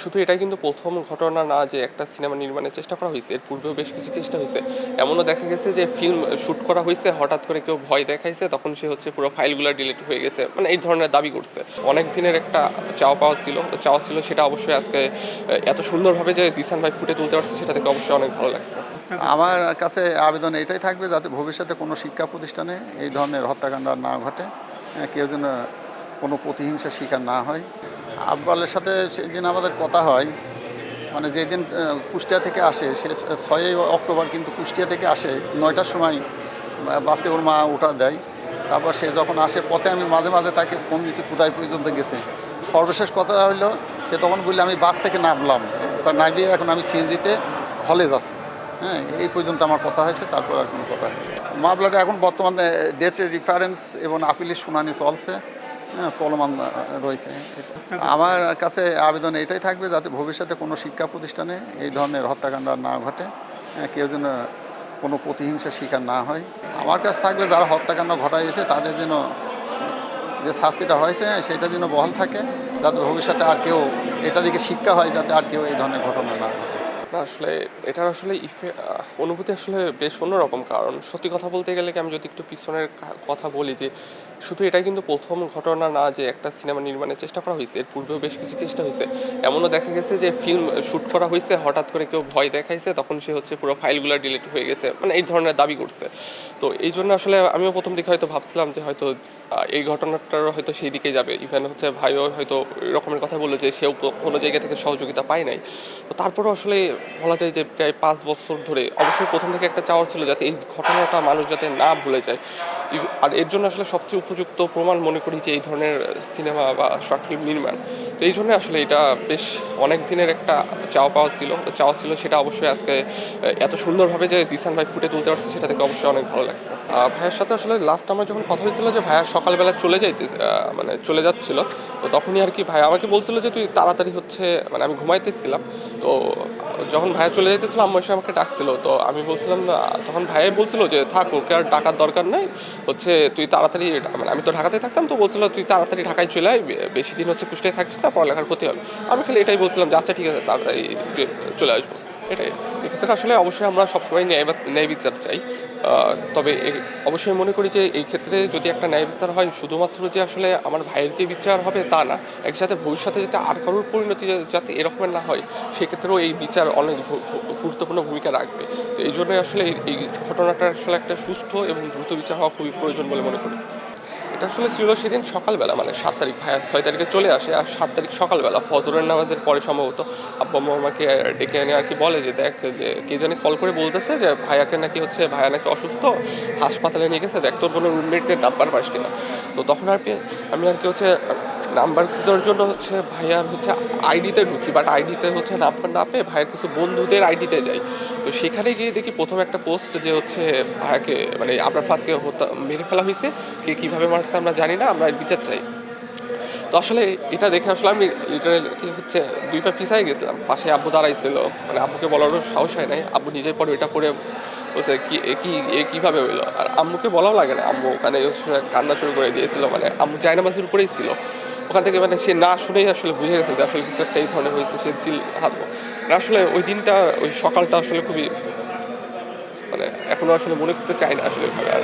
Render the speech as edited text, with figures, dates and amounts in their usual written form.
শুধু এটাই কিন্তু প্রথম ঘটনা না যে একটা সিনেমা নির্মাণের চেষ্টা করা হয়েছে, এর পূর্বেও বেশ কিছু চেষ্টা হয়েছে। এমনও দেখা গেছে যে ফিল্ম শুট করা হয়েছে, হঠাৎ করে কেউ ভয় দেখাইছে, তখন সে হচ্ছে পুরো ফাইলগুলো ডিলিট হয়ে গেছে, মানে এই ধরনের দাবি করছে। অনেক দিনের একটা চাওয়া ছিল সেটা অবশ্যই আজকে এত সুন্দরভাবে যে জিসান ভাই ফুটে তুলতে পারছে, সেটা থেকে অবশ্যই অনেক ভালো লাগছে। আমার কাছে আবেদন এটাই থাকবে যাতে ভবিষ্যতে কোনো শিক্ষা প্রতিষ্ঠানে এই ধরনের হত্যাকাণ্ড আর না ঘটে, কেউ যেন কোনো প্রতিহিংসার শিকার না হয়। আব্বালের সাথে সেদিন আমাদের কথা হয়, মানে যেদিন কুষ্টিয়া থেকে আসে, সে 6ই অক্টোবর কিন্তু কুষ্টিয়া থেকে আসে 9টার সময় বাসে ওর মা ওঠা দেয়। তারপর সে যখন আসে পথে আমি মাঝে মাঝে তাকে ফোন দিচ্ছি কোথায় পর্যন্ত গেছে। সর্বশেষ কথা হইলো সে তখন বললে আমি বাস থেকে নামলাম, নামিয়ে এখন আমি সিএনজিতে হলে যাচ্ছি। হ্যাঁ, এই পর্যন্ত আমার কথা হয়েছে, তারপর আর কোনো কথা নেই। মামলাটা এখন বর্তমানে ডেটের রেফারেন্স এবং আপিলের শুনানি চলছে, হ্যাঁ, চলমান রয়েছে। আমার কাছে আবেদন এটাই থাকবে যাতে ভবিষ্যতে কোনো শিক্ষা প্রতিষ্ঠানে এই ধরনের হত্যাকাণ্ড আর না ঘটে, কেউ যেন কোনো প্রতিহিংসার শিকার না হয়। আমার কাছে থাকবে যারা হত্যাকাণ্ড ঘটাইছে তাদের যেন যে শাস্তিটা হয়েছে সেটা যেন বহাল থাকে, যাতে ভবিষ্যতে আর কেউ এটা দিকে শিক্ষা হয়, যাতে আর কেউ এই ধরনের ঘটনা না ঘটে। না আসলে এটার আসলে অনুভূতি আসলে বেশ অন্যরকম। কারণ সত্যি কথা বলতে গেলে কি, আমি যদি একটু পিছনের কথা বলি, যে শুধু এটাই কিন্তু প্রথম ঘটনা না যে একটা সিনেমা নির্মাণের চেষ্টা করা হয়েছে, এর পূর্বেও বেশ কিছু চেষ্টা হয়েছে। এমনও দেখা গেছে যে ফিল্ম শুট করা হয়েছে, হঠাৎ করে কেউ ভয় দেখাইছে, তখন সে হচ্ছে পুরো ফাইলগুলো ডিলিট হয়ে গেছে, মানে এই ধরনের দাবি করছে। তো এই জন্য আসলে আমিও প্রথম দিকে হয়তো ভাবছিলাম যে হয়তো এই ঘটনাটারও হয়তো সেই দিকে যাবে। ইভেন হচ্ছে ভাইও হয়তো এরকমের কথা বললো যে সেও কোনো জায়গা থেকে সহযোগিতা পায় নাই। তো তারপরও আসলে বলা যায় যে প্রায় 5 বছর ধরে অবশ্যই প্রথম থেকে একটা চাওয়া ছিল যাতে এই ঘটনাটা মানুষ যাতে না ভুলে যায়। আর এর জন্য আসলে সবচেয়ে উপযুক্ত প্রমাণ মনে করি যে এই ধরনের সিনেমা বা শর্ট ফিল্ম নির্মাণ। তো এই জন্য আসলে এটা বেশ অনেক দিনের একটা চাওয়া ছিল সেটা অবশ্যই আজকে এত সুন্দরভাবে যে জিসান ভাই ফুটে তুলতে পারছে, সেটা থেকে অবশ্যই অনেক ভালো লাগছে। ভাইয়ের সাথে আসলে লাস্ট আমার যখন কথা হয়েছিল যে ভাইয়া সকালবেলা মানে চলে যাচ্ছিল, তো তখনই আর কি ভাইয়া আমাকে বলছিল যে তুই তাড়াতাড়ি হচ্ছে, মানে আমি ঘুমাইতেছিলাম, তো যখন ভাইয়া চলে যেতেছিল আম্মু এসে আমাকে ডাকছিল, তো আমি বলছিলাম না, তখন ভাইয়াই বলছিল যে থাক, ওকে আর ডাকার দরকার নাই, হচ্ছে তুই তাড়াতাড়ি, মানে আমি তো ঢাকাতেই থাকতাম, তো বলছিল তুই তাড়াতাড়ি ঢাকায় চলে আয়, বেশি দিন হচ্ছে কুষ্টিয়ায় থাকিস না, পড়ালেখার ক্ষতি হবে। আমি খালি এটাই বলছিলাম যে আচ্ছা ঠিক আছে, তাড়াতাড়ি চলে আসবো, এটাই। এক্ষেত্রে আসলে অবশ্যই আমরা সবসময় ন্যায় বিচার চাই। তবে অবশ্যই মনে করি যে এই ক্ষেত্রে যদি একটা ন্যায় বিচার হয়, শুধুমাত্র যে আসলে আমার ভাইয়ের যে বিচার হবে তা না, একসাথে ভবিষ্যতে যাতে আর কারোর পরিণতি যাতে এরকমের না হয়, সেক্ষেত্রেও এই বিচার অনেক গুরুত্বপূর্ণ ভূমিকা রাখবে। তো এই জন্যই আসলে এই ঘটনাটার আসলে একটা সুষ্ঠু এবং দ্রুত বিচার হওয়া খুবই প্রয়োজন বলে মনে করি। এটা আসলে ছিল সেদিন সকালবেলা, মানে 7 তারিখ, ভাইয়া 6 তারিখে চলে আসে, আর 7 তারিখ সকালবেলা ফজরের নামাজের পরে সম্ভবত আব্বু আম্মু আমাকে ডেকে এনে আর কি বলে যে দেখ, যে কে জানি কল করে বলতেছে যে ভাইয়াকে নাকি হচ্ছে, ভাইয়া নাকি অসুস্থ, হাসপাতালে নিয়ে গেছে, দেখ তোর কোনো রুমমেটের নাম্বার পাস কিনা। তো তখন আর কি আমি আর কি হচ্ছে নাম্বার খোঁজার জন্য হচ্ছে ভাইয়ার হচ্ছে আইডিতে ঢুকি, বাট আইডিতে হচ্ছে নাম্বার না পেয়ে ভাইয়ের কিছু বন্ধুদের আইডিতে যাই। তো সেখানে গিয়ে দেখি প্রথম একটা পোস্ট যে হচ্ছে ভাইয়াকে, মানে আবরার ফাতকে মেরে ফেলা হয়েছে, কে কীভাবে মারছে আমরা জানি না, আমরা এর বিচার চাই। তো আসলে এটা দেখে আসলে আমি লিটারালি হচ্ছে 2 পা পিছাই গেছিলাম, পাশে আব্বু দাঁড়াইছিল, মানে আব্বুকে বলারও সাহস হয় নাই, আব্বু নিজের পরে এটা করে বলছে কি কীভাবে হইলো, আর আম্মুকে বলাও লাগে না, আম্মু ওখানে কান্না শুরু করে দিয়েছিল, মানে আম্মু জায়নামাজের উপরেই ছিল, ওখান থেকে মানে সে না শুনেই আসলে বুঝে গেছে যে আসলে কিছু একটা এই ধরনের হয়েছে, সে চিল হাঁটবো। আসলে ওই দিনটা, ওই সকালটা আসলে খুবই, মানে এখনো আসলে মনে করতে চাই না আসলে ভাবে আর।